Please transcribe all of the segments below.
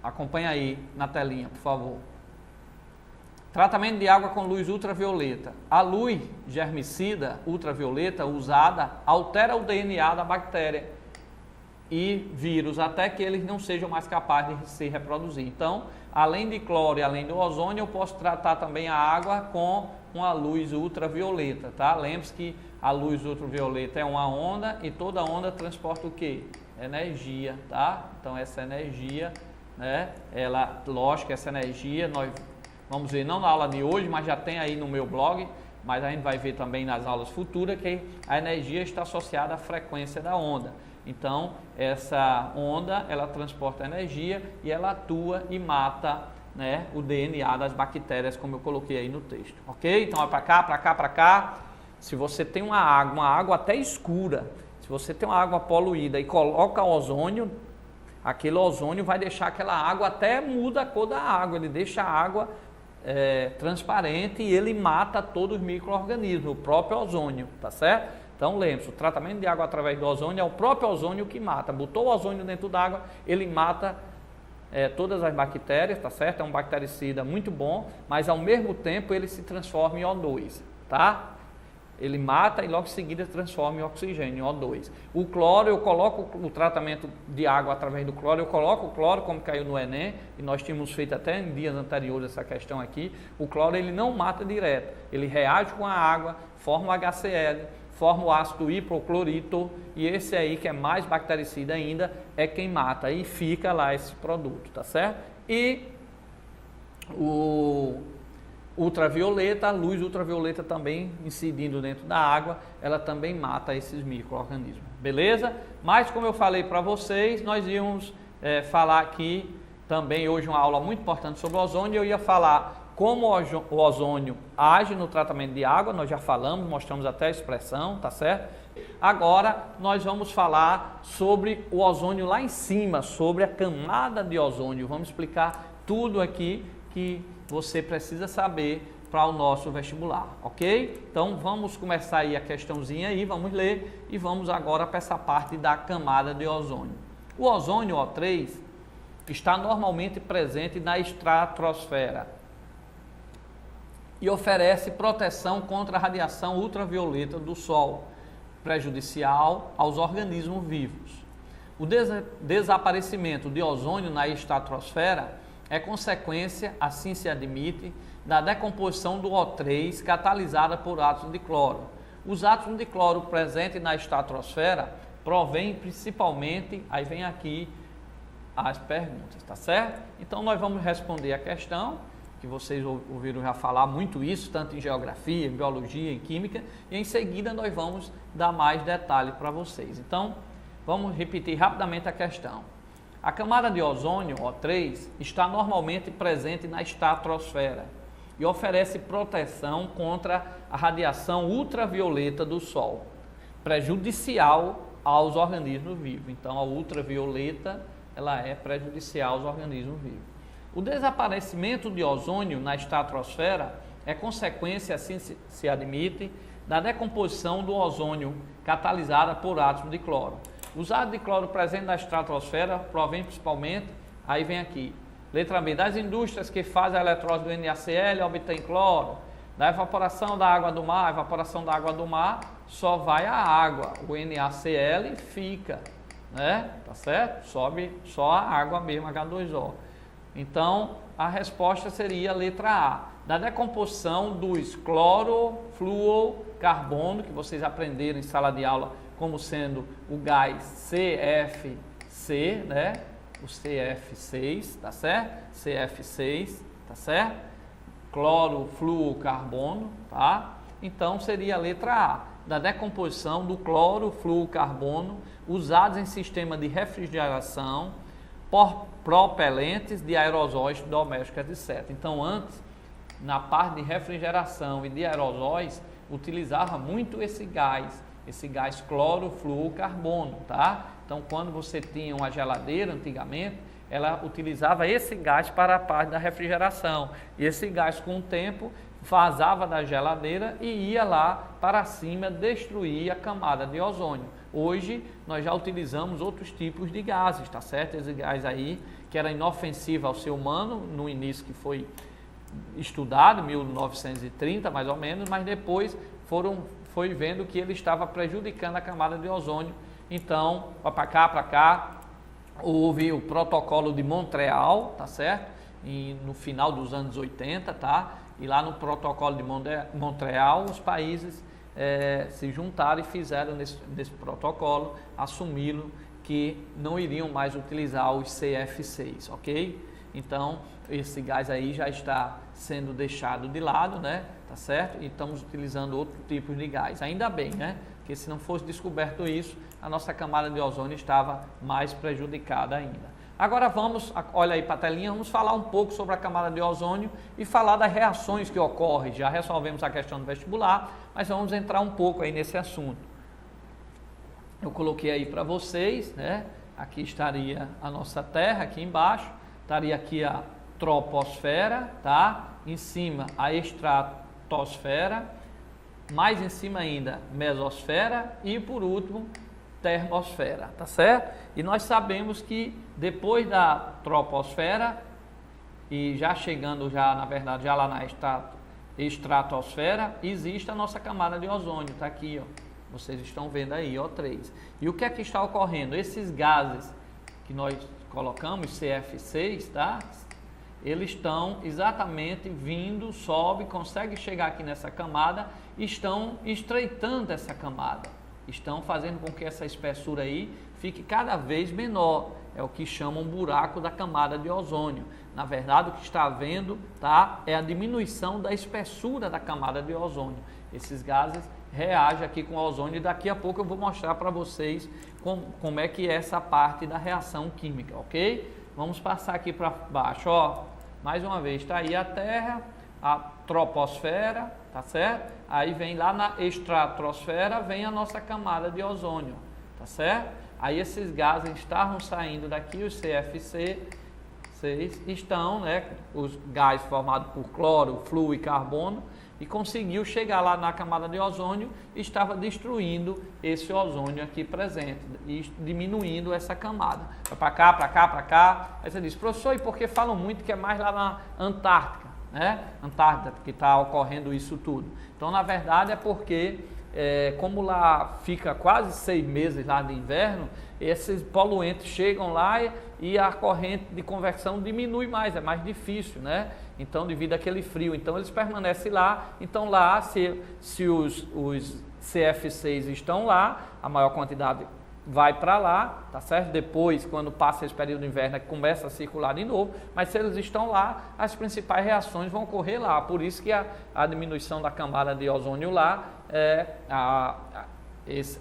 Acompanha aí na telinha, por favor. Tratamento de água com luz ultravioleta. A luz germicida ultravioleta usada altera o DNA da bactéria e vírus até que eles não sejam mais capazes de se reproduzir. Então, além de cloro e além do ozônio, eu posso tratar também a água com uma luz ultravioleta, tá? Lembre-se que a luz ultravioleta é uma onda e toda onda transporta o quê? Energia, tá? Então, essa energia, né? Lógico, essa energia nós vamos ver não na aula de hoje, mas já tem aí no meu blog, mas a gente vai ver também nas aulas futuras que a energia está associada à frequência da onda. Então, essa onda, ela transporta energia e ela atua e mata, né, o DNA das bactérias, como eu coloquei aí no texto, ok? Então, é para cá, para cá, para cá. Se você tem uma água até escura, se você tem uma água poluída e coloca ozônio, aquele ozônio vai deixar aquela água, até muda a cor da água, ele deixa a água transparente e ele mata todos os micro-organismos, o próprio ozônio, tá certo? Então lembre-se, o tratamento de água através do ozônio é o próprio ozônio que mata. Botou o ozônio dentro da água, ele mata todas as bactérias, tá certo? É um bactericida muito bom, mas ao mesmo tempo ele se transforma em O2, tá? Ele mata e logo em seguida transforma em oxigênio, em O2. O cloro, eu coloco o tratamento de água através do cloro, eu coloco o cloro como caiu no Enem, e nós tínhamos feito até em dias anteriores essa questão aqui. O cloro ele não mata direto, ele reage com a água, forma o HCl, forma o ácido hipoclorito, e esse aí que é mais bactericida ainda é quem mata, e fica lá esse produto, tá certo? E o ultravioleta, a luz ultravioleta também incidindo dentro da água, ela também mata esses micro-organismos, beleza? Mas como eu falei para vocês, nós íamos falar aqui também hoje uma aula muito importante sobre o ozônio, eu ia falar como o ozônio age no tratamento de água, nós já falamos, mostramos até a expressão, tá certo? Agora nós vamos falar sobre o ozônio lá em cima, sobre a camada de ozônio, vamos explicar tudo aqui que você precisa saber para o nosso vestibular, ok? Então vamos começar aí a questãozinha aí, vamos ler e vamos agora para essa parte da camada de ozônio. O ozônio O3 está normalmente presente na estratosfera e oferece proteção contra a radiação ultravioleta do Sol, prejudicial aos organismos vivos. O desaparecimento de ozônio na estratosfera é consequência, assim se admite, da decomposição do O3 catalisada por átomos de cloro. Os átomos de cloro presentes na estratosfera provêm principalmente, aí vem aqui as perguntas, tá certo? Então nós vamos responder a questão, que vocês ouviram já falar muito isso, tanto em geografia, em biologia, em química, e em seguida nós vamos dar mais detalhe para vocês. Então, vamos repetir rapidamente a questão. A camada de ozônio, O3, está normalmente presente na estratosfera e oferece proteção contra a radiação ultravioleta do Sol, prejudicial aos organismos vivos. Então, a ultravioleta ela é prejudicial aos organismos vivos. O desaparecimento de ozônio na estratosfera é consequência, assim se admite, da decomposição do ozônio catalisada por átomos de cloro. Os átomos de cloro presentes na estratosfera provêm principalmente, aí vem aqui, letra B, das indústrias que fazem a eletrólise do NaCl e obtém cloro, da evaporação da água do mar. A evaporação da água do mar só vai a água, o NaCl fica, né? Tá certo? Sobe só a água mesmo, H2O. Então, a resposta seria a letra A, da decomposição dos clorofluorocarbono, que vocês aprenderam em sala de aula como sendo o gás CFC, né? O CF6, tá certo? CF6, tá certo? Clorofluorocarbono, tá? Então seria a letra A, da decomposição do clorofluorocarbono usados em sistema de refrigeração, por propelentes de aerosóis domésticos, etc. Então antes, na parte de refrigeração e de aerosóis, utilizava muito esse gás clorofluorocarbono, tá? Então, quando você tinha uma geladeira, antigamente, ela utilizava esse gás para a parte da refrigeração. E esse gás, com o tempo, vazava da geladeira e ia lá para cima destruir a camada de ozônio. Hoje nós já utilizamos outros tipos de gases, tá certo? Esse gás aí que era inofensivo ao ser humano no início, que foi estudado, 1930 mais ou menos, mas depois foi vendo que ele estava prejudicando a camada de ozônio. Então, para cá, houve o protocolo de Montreal, tá certo? E no final dos anos 80, tá? E lá no protocolo de Montreal, os países se juntaram e fizeram nesse protocolo, assumiram que não iriam mais utilizar os CF6, ok? Então, esse gás aí já está sendo deixado de lado, né? Tá certo? E estamos utilizando outro tipo de gás. Ainda bem, né? Porque se não fosse descoberto isso, a nossa camada de ozônio estava mais prejudicada ainda. Agora olha aí para a telinha, vamos falar um pouco sobre a camada de ozônio e falar das reações que ocorrem. Já resolvemos a questão do vestibular, mas vamos entrar um pouco aí nesse assunto. Eu coloquei aí para vocês, né? Aqui estaria a nossa Terra, aqui embaixo, estaria aqui a troposfera, tá? Em cima a estratosfera, mais em cima ainda mesosfera e por último termosfera, tá certo? E nós sabemos que depois da troposfera e já chegando na verdade já lá na estratosfera, existe a nossa camada de ozônio, tá aqui, ó. Vocês estão vendo aí, O3. E o que é que está ocorrendo? Esses gases que nós colocamos, CF6, tá? Eles estão exatamente vindo, sobe, consegue chegar aqui nessa camada, estão estreitando essa camada. Estão fazendo com que essa espessura aí fique cada vez menor. É o que chamam buraco da camada de ozônio. Na verdade, o que está havendo, tá, é a diminuição da espessura da camada de ozônio. Esses gases reagem aqui com o ozônio e daqui a pouco eu vou mostrar para vocês como é que é essa parte da reação química, ok? Vamos passar aqui para baixo, ó. Mais uma vez, está aí a Terra, a troposfera, tá certo? Aí vem lá na estratosfera, vem a nossa camada de ozônio, tá certo? Aí esses gases estavam saindo daqui, os CFC6 estão, né? Os gases formados por cloro, flúor e carbono, e conseguiu chegar lá na camada de ozônio e estava destruindo esse ozônio aqui presente e diminuindo essa camada. Para cá, para cá, para cá. Aí você diz, professor, e por que falam muito que é mais lá na Antártica, né? Antártida que está ocorrendo isso tudo. Então, na verdade, é porque, como lá fica quase 6 meses lá de inverno, esses poluentes chegam lá e a corrente de conversão diminui mais, é mais difícil, né? Então, devido àquele frio, então eles permanecem lá. Então lá, se os CF6 estão lá, a maior quantidade vai para lá, tá certo? Depois, quando passa esse período de inverno, começa a circular de novo, mas se eles estão lá, as principais reações vão ocorrer lá. Por isso que a diminuição da camada de ozônio lá,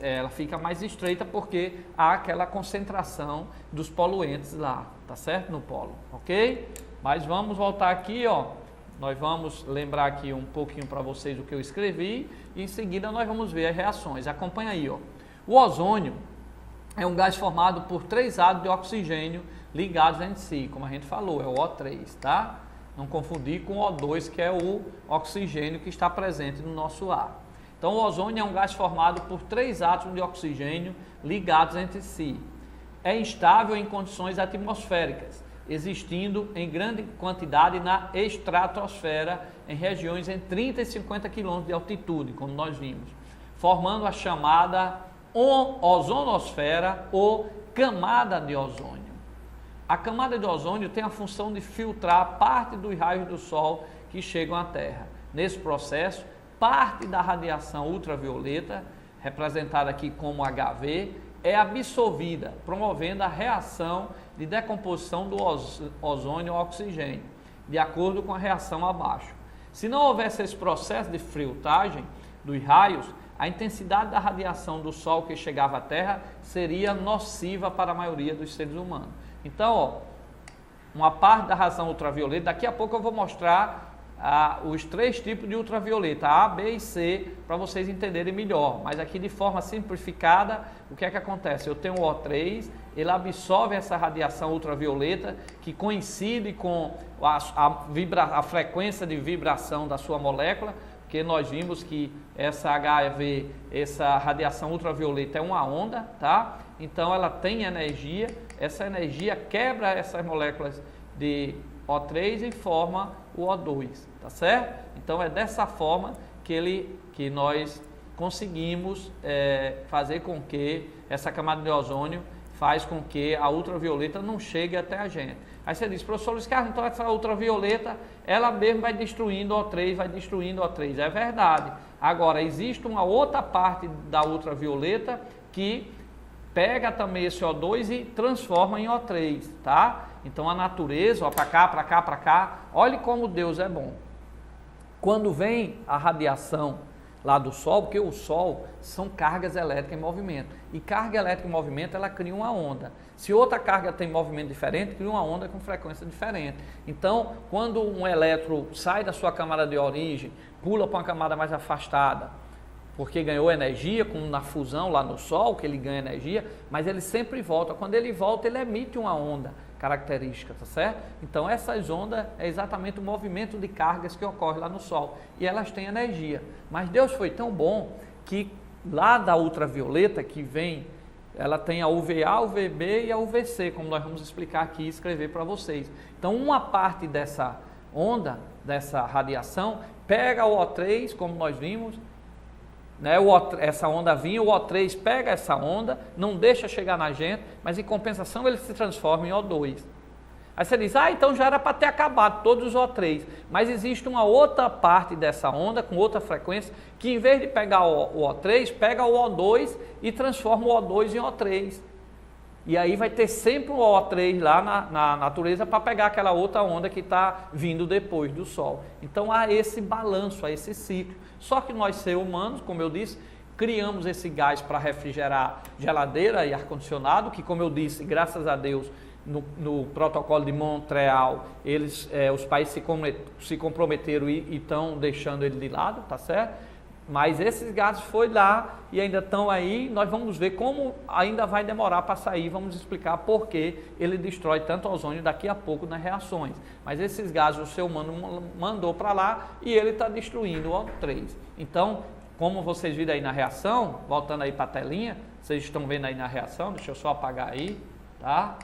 ela fica mais estreita porque há aquela concentração dos poluentes lá, tá certo? No polo, ok? Mas vamos voltar aqui, ó. Nós vamos lembrar aqui um pouquinho para vocês o que eu escrevi e em seguida nós vamos ver as reações. Acompanha aí, ó. O ozônio é um gás formado por 3 átomos de oxigênio ligados entre si, como a gente falou, é o O3, tá? Não confundir com o O2, que é o oxigênio que está presente no nosso ar. Então, o ozônio é um gás formado por 3 átomos de oxigênio ligados entre si. É instável em condições atmosféricas, existindo em grande quantidade na estratosfera, em regiões entre 30 e 50 km de altitude, como nós vimos, formando a chamada ozonosfera ou camada de ozônio. A camada de ozônio tem a função de filtrar parte dos raios do Sol que chegam à Terra. Nesse processo, parte da radiação ultravioleta, representada aqui como HV, é absorvida, promovendo a reação de decomposição do ozônio ao oxigênio, de acordo com a reação abaixo. Se não houvesse esse processo de filtragem dos raios, a intensidade da radiação do Sol que chegava à Terra seria nociva para a maioria dos seres humanos. Então, ó, uma parte da radiação ultravioleta, daqui a pouco eu vou mostrar os 3 tipos de ultravioleta, A, B e C, para vocês entenderem melhor. Mas aqui de forma simplificada, o que é que acontece? Eu tenho o O3, ele absorve essa radiação ultravioleta que coincide com a frequência de vibração da sua molécula, porque nós vimos que essa HEV, essa radiação ultravioleta é uma onda, tá? Então ela tem energia, essa energia quebra essas moléculas de O3 e forma o O2, tá certo? Então é dessa forma que nós conseguimos fazer com que essa camada de ozônio faz com que a ultravioleta não chegue até a gente. Aí você diz, professor Luiz Carlos, então essa ultravioleta, ela mesmo vai destruindo O3, vai destruindo O3. É verdade. Agora, existe uma outra parte da ultravioleta que pega também esse O2 e transforma em O3, tá? Então a natureza, ó, para cá, para cá, para cá, olhe como Deus é bom. Quando vem a radiação lá do Sol, porque o Sol são cargas elétricas em movimento, e carga elétrica em movimento, ela cria uma onda. Se outra carga tem movimento diferente, cria uma onda com frequência diferente. Então, quando um elétron sai da sua camada de origem, pula para uma camada mais afastada, porque ganhou energia, como na fusão lá no Sol, que ele ganha energia, mas ele sempre volta. Quando ele volta, ele emite uma onda característica, tá certo? Então essas ondas é exatamente o movimento de cargas que ocorre lá no Sol, e elas têm energia. Mas Deus foi tão bom que lá da ultravioleta que vem, ela tem a UVA, a UVB e a UVC, como nós vamos explicar aqui e escrever para vocês. Então uma parte dessa onda, dessa radiação, pega o O3, como nós vimos, né, essa onda vinha, o O3 pega essa onda, não deixa chegar na gente, mas em compensação ele se transforma em O2. Aí você diz, então já era para ter acabado todos os O3, mas existe uma outra parte dessa onda, com outra frequência, que em vez de pegar o O3, pega o O2 e transforma o O2 em O3. E aí vai ter sempre um O3 lá na natureza para pegar aquela outra onda que está vindo depois do Sol. Então há esse balanço, há esse ciclo. Só que nós, seres humanos, como eu disse, criamos esse gás para refrigerar geladeira e ar-condicionado, que, como eu disse, graças a Deus, no protocolo de Montreal, os países se comprometeram e estão deixando ele de lado, tá certo? Mas esses gases foram lá e ainda estão aí, nós vamos ver como ainda vai demorar para sair, vamos explicar por que ele destrói tanto ozônio daqui a pouco nas reações. Mas esses gases o ser humano mandou para lá e ele está destruindo o O3. Então, como vocês viram aí na reação, voltando aí para a telinha, vocês estão vendo aí na reação, deixa eu só apagar aí, tá?